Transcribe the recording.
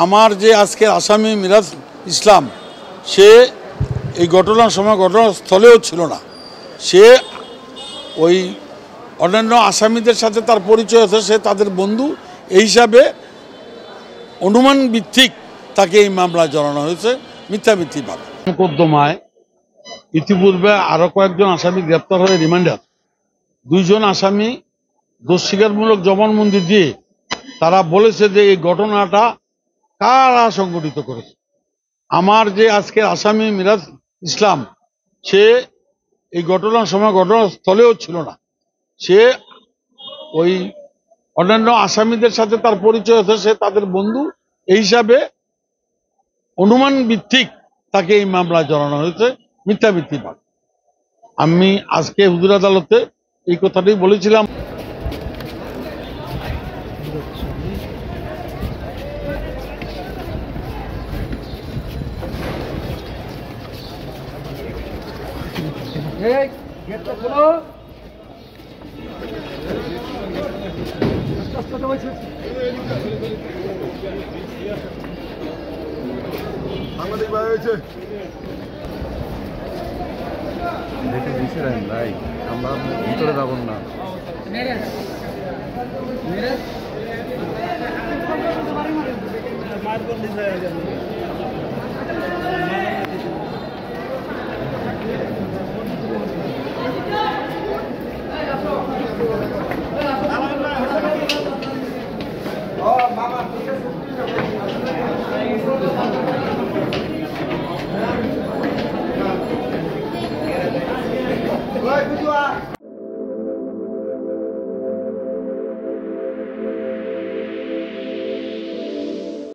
আমার যে আজকের আসামি মিরাজ ইসলাম, সে এই ঘটনার সময় ঘটনাস্থলেও ছিল না। সে ওই অন্যান্য আসামিদের সাথে তার পরিচয় হচ্ছে, সে তাদের বন্ধু। এই হিসাবে অনুমান ভিত্তিক তাকে এই মামলা জড়ানো হয়েছে মিথ্যাভাবে। মোকদ্দমায় ইতিপূর্বে আরো কয়েকজন আসামি গ্রেপ্তার হয়ে রিমান্ডে আছে। 2 জন আসামি দোষ স্বীকারমূলক জবানবন্দি দিয়ে তারা বলেছে যে এই ঘটনাটা কারা সংগঠিত করেছে। আমার যে আজকের আসামি মিরাজ ইসলাম, সে এই ঘটনার সময় ঘটনাস্থলেও ছিল না। সে ওই অন্যান্য আসামিদের সাথে তার পরিচয় হচ্ছে, সে তাদের বন্ধু। এই হিসাবে অনুমান ভিত্তিক তাকে এই মামলা জড়ানো হয়েছে মিথ্যাভাবে। আমি আজকে হুজুর আদালতে এই কথাটি বলেছিলাম।